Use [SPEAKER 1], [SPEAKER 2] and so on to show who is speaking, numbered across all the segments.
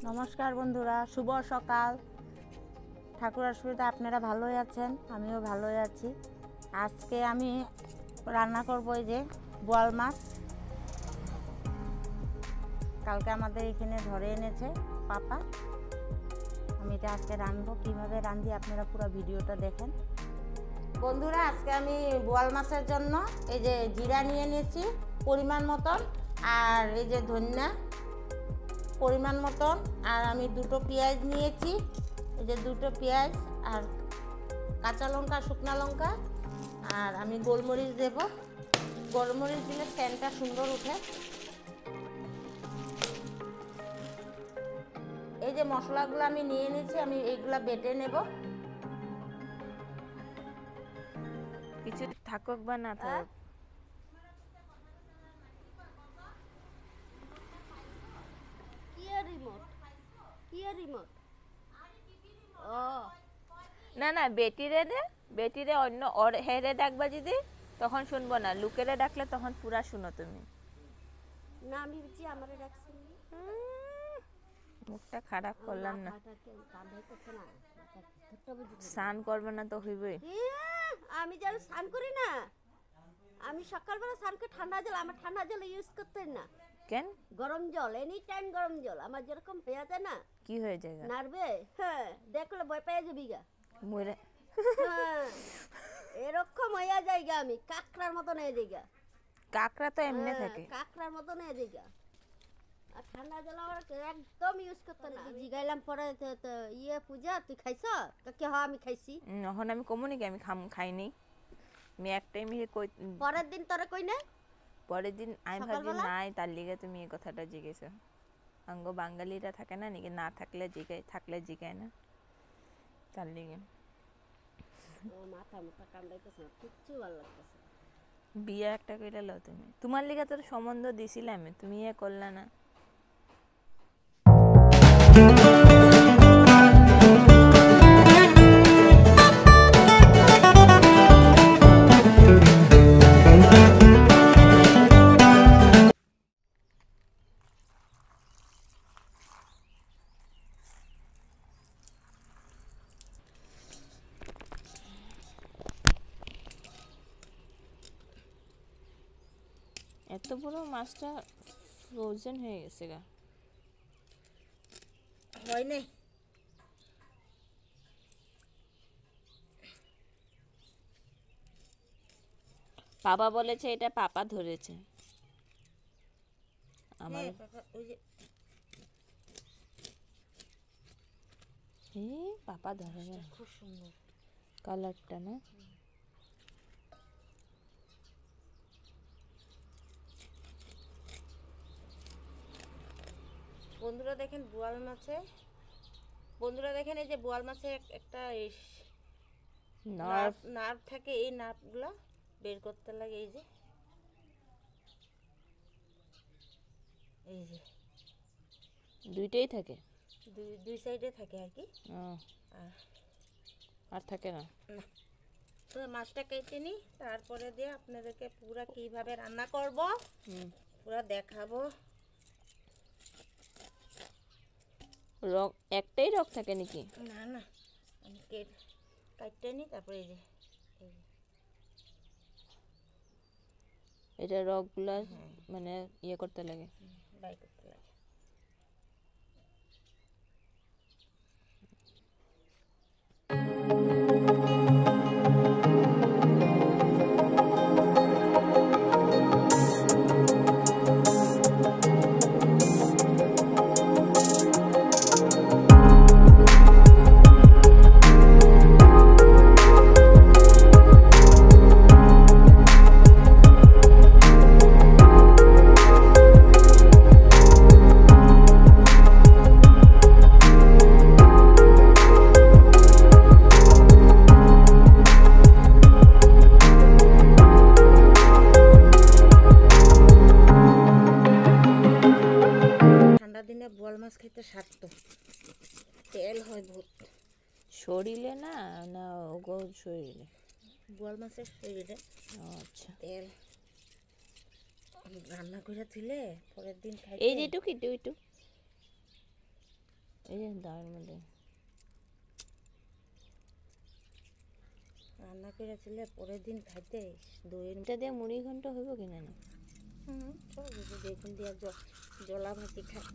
[SPEAKER 1] নমস্কার বন্ধুরা, শুভ সকাল। ঠাকুর আশীর্বাদে আপনারা ভালোই আছেন, আমিও ভালোই আছি। আজকে আমি রান্না করব এই যে বোয়াল মাছ। কালকে আমাদের এখানে ধরে এনেছে পাপা। আমি এটা আজকে রাঁধবো। কীভাবে রাঁধি আপনারা পুরো ভিডিওটা দেখেন। বন্ধুরা, আজকে আমি বোয়াল মাছের জন্য এই যে জিরা নিয়ে নিয়েছি পরিমাণ মতন, আর এই যে ধনিয়া পরিমাণ মতন, আর আমি দুটো পেঁয়াজ নিয়েছি, এই যে দুটো পেঁয়াজ, আর কাঁচা লঙ্কা, শুকনা লঙ্কা, আর আমি গোলমরিচ দেব। গোলমরিচ দিলে সেন্টটা সুন্দর উঠে। এই যে মশলাগুলো আমি নিয়ে নিয়েছি, আমি এইগুলা বেটে নেব।
[SPEAKER 2] কিছু থাকুক বা না থাকুক, না না বেটিরে অন্য হেরে ডাকবা যদি তখন শুনবো না, লুকেরে ডাকলে তখন পুরা শুনো তুমি।
[SPEAKER 3] না আমি বুঝি আমারে ডাকছেন
[SPEAKER 2] মুখটা খারাপ করলাম না, স্নান করবে না তো হইবে।
[SPEAKER 3] আমি যেন স্নান করি না, আমি সকালবেলা স্নান করে ঠান্ডা জল, আমার ঠান্ডা জল ইউজ করতে না।
[SPEAKER 2] কেন?
[SPEAKER 3] গরম জল, এনি টাইম গরম জল। আমার যেরকম হয়ে যায় না,
[SPEAKER 2] কি হয়ে যায়
[SPEAKER 3] নারবে, হ্যাঁ দেখলে ভয় পেয়ে যাবি গা।
[SPEAKER 2] মরে
[SPEAKER 3] হ্যাঁ এরকম হয়ে যায় গা, আমি কাকড়ার মতন হয়ে যাই গা।
[SPEAKER 2] কাকড়া তো এমনি থাকে,
[SPEAKER 3] কাকড়ার মতন হয়ে যাই গা। আর ঠান্ডা জল আমার একদম ইউজ করতে না। জিগাইলাম পরে ইয়ে পূজা তুই খাইছ? কে হ আমি খাইছি।
[SPEAKER 2] এখন আমি কমুনি কি আমি খাইনি, আমি একটাই মিহে কই।
[SPEAKER 3] পরের দিন তোরে কই না,
[SPEAKER 2] পরের দিন আমি ভাবছি নাই, তার লিগে তুমি এই কথাটা জিজ্ঞেস। অঙ্গ বাঙালিরা থাকে না নাকি, না থাকলে জিগায়, থাকলে জিগায় না, তার লিগে।
[SPEAKER 3] ও মাথা মাথা কান্দাইতেছে, কিচ্ছু ভালো লাগতেছে।
[SPEAKER 2] বিয়ে একটা কইরা লও তুমি, তোমার লিগে তোর সম্বন্ধ দিছিলাম, তুমি এ করলা না। এত বড় মাছটা ফ্রোজেন হয়ে গেছে গা,
[SPEAKER 1] হয় নাই।
[SPEAKER 2] পাপা বলেছে এটা পাপা ধরেছে আমার। পাপা ধরে না,
[SPEAKER 1] খুব সুন্দর
[SPEAKER 2] কালারটা না।
[SPEAKER 1] বন্ধুরা দেখেন বোয়াল মাছে, বন্ধুরা দেখেন এই যে বোয়াল মাছে একটা নার্ভ থাকে, এই নার্ভগুলো বের করতে লাগে। এই যে
[SPEAKER 2] দুইটাই থাকে,
[SPEAKER 1] দুই সাইডে থাকে আর কি,
[SPEAKER 2] আর থাকে না।
[SPEAKER 1] তো মাছটা কেটে নিই, তারপরে দিয়ে আপনাদেরকে পুরা কিভাবে রান্না করব পুরা দেখাবো।
[SPEAKER 2] রক একটাই রক থাকে নাকি?
[SPEAKER 1] না না, আমি কাটতে নিই, তারপরে এই যে
[SPEAKER 2] এটা রকগুলা মানে ইয়ে করতে লাগে,
[SPEAKER 1] বাই করতে লাগে। বোয়াল মাছ খেতে স্বাদ, তো তেল হয় বহুত
[SPEAKER 2] শরীরে না না ওগো শরীরে,
[SPEAKER 1] বোয়াল মাছের শরীরে।
[SPEAKER 2] আচ্ছা
[SPEAKER 1] তেল রান্না করে দিলে পরের দিন খাই।
[SPEAKER 2] এই যে একটু এই যে দাওয়ার মধ্যে
[SPEAKER 1] রান্না করেছিলে পরের দিন খাইতে দইয়ের
[SPEAKER 2] এটা দিয়ে মুড়ি ঘন্ট হইব কিনা না
[SPEAKER 1] সব দেখুন দিয়া জলা ভাজি খাই।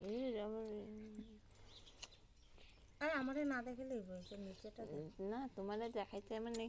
[SPEAKER 1] এই যে আমারে না দেখলেই হয়েছে নিচেটা
[SPEAKER 2] না তোমারে দেখাইতে মানে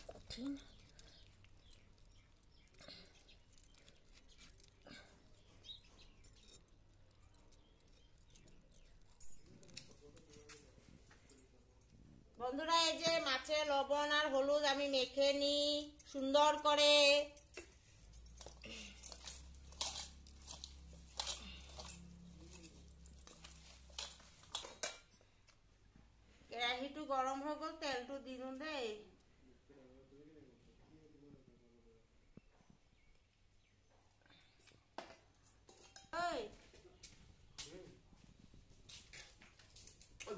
[SPEAKER 1] কঠিন। বন্ধুরা এই যে মাছে লবণ আর হলুদ আমি মেখে নিই সুন্দর করে। কেৰাহীটো গৰম হৈ গ'ল, তেলটো দিলো দেই।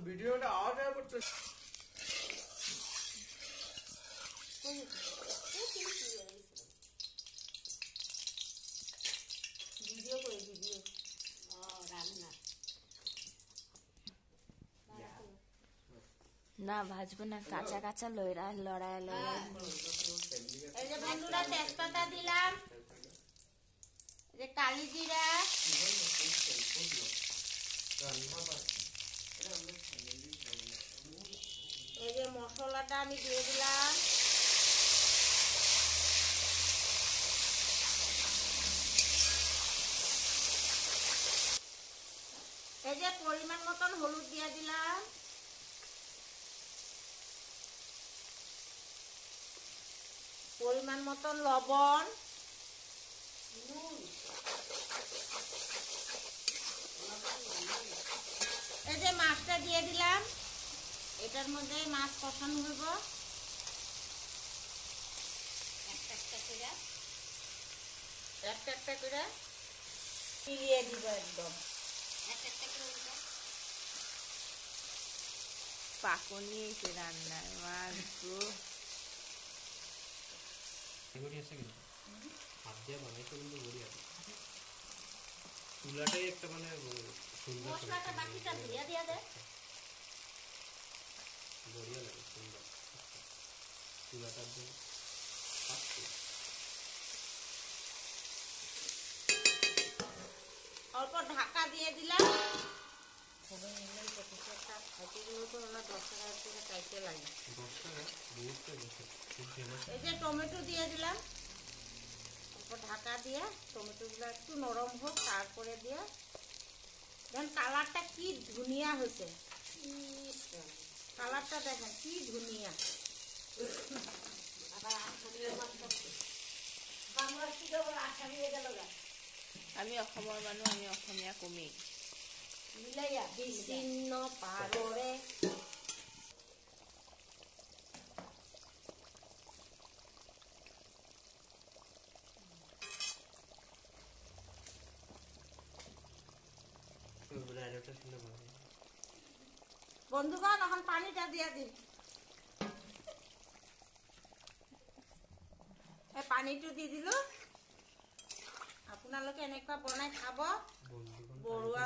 [SPEAKER 4] ভিডিওটা অর্ডার করতে
[SPEAKER 1] ভিডিও করে ভিডিও রান্না
[SPEAKER 2] না ভাজবো না, কাঁচা কাঁচা লড়াই লড়াই।
[SPEAKER 1] এই যে বন্ধুরা তেজপাতা দিলাম, এই যে কালি জিরা, এই যে মশলাটা আমি দিয়ে দিলাম, এই যে পরিমাণ মতন হলুদ দিয়ে দিলাম, পরিমাণ মতন লবণ, এই যে মাছটা দিয়ে দিলাম, এটার মধ্যে মাছ কষানো হইব একটা একটা করে মিলিয়ে দিব একদম
[SPEAKER 2] পাকনি এসে রান্নার মাছগো
[SPEAKER 4] হাত দিয়ে বানাইতে কিন্তু বড়ি আছে চুলাটাই একটা মানে সুন্দর
[SPEAKER 3] মশলাটা বাকিটা দিয়ে দিয়া দে
[SPEAKER 4] বড়িয়া লাগে সুন্দর চুলাটার জন্য
[SPEAKER 1] অল্প ঢাকা দিয়ে দিলাম। এই যে টমেটো দিয়ে দিলাম, অল্প ঢাকা দিয়ে টমেটোগুলো একটু নরম হোক, তারপরে দিয়ে দেখেন কালারটা কি ধুনিয়া হয়েছে, কালারটা দেখেন কি ধুনিয়া।
[SPEAKER 2] আমি অসমৰ মানুহ, আমি অসমীয়া কমি
[SPEAKER 1] মিলাইয়া বিচ্ছিন্ন পাৰৰে বন্ধুগণ এখন পানীটা দিয়া দিম। এই পানীটো দি দিলো, আপোনালোকে এনেকুৱা বনাই খাব। বৰুৱা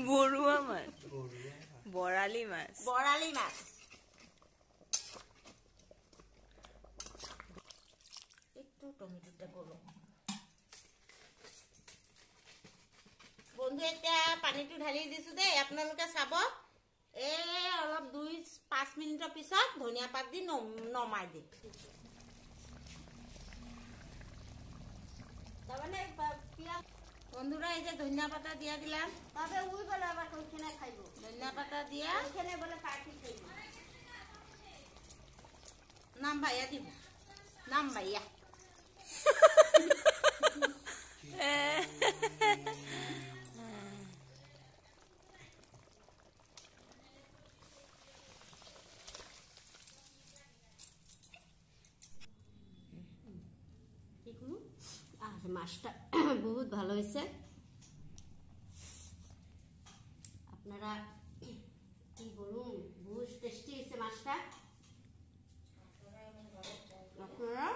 [SPEAKER 2] বৰুৱা মাছ, বৰালি মাছ,
[SPEAKER 1] বৰালি মাছ। একটু টমেটোটা গলো বন্ধু, এতিয়া পানীটো ঢালি দিছো দেই, আপোনালোকে চাব। এই অলপ 2-5 মিনিটৰ পিছত ধনিয়া পাত দি নমাই দিম। বন্ধুরা এই যে ধনিয়া পাতা দিয়া দিলাম,
[SPEAKER 3] তবে ওই বলে আবার ওইখানে খাইবো,
[SPEAKER 1] ধনিয়া পাতা দিয়া
[SPEAKER 3] ওইখানে বলে কাটি খাইবো।
[SPEAKER 1] নাম ভাইয়া দিব, নাম ভাইয়া।
[SPEAKER 3] আর মাছটা বহুত ভালো হয়েছে। আপনারা কি বলুন, বহুত টেস্টি হয়েছে মাছটা। আপনারা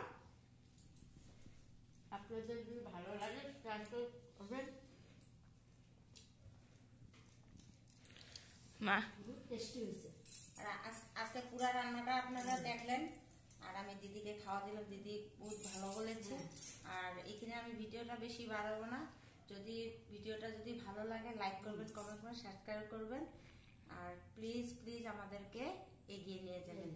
[SPEAKER 3] আপনাদের যদি ভালো লাগে তাহলে করবেন।
[SPEAKER 2] মা
[SPEAKER 3] বহুত টেস্টি হয়েছে।
[SPEAKER 1] আর আজকে পুরা রান্নাটা আপনারা দেখলেন, আর আমি দিদিকে খাওয়া দিলাম, দিদি বহুত ভালো বলেছে। আর এখানে আমি ভিডিওটা বেশি বাড়াবো না, যদি ভিডিওটা যদি ভালো লাগে লাইক করবেন, কমেন্ট করবেন, সাবস্ক্রাইব করবেন, আর প্লিজ প্লিজ আমাদেরকে এগিয়ে নিয়ে যাবেন।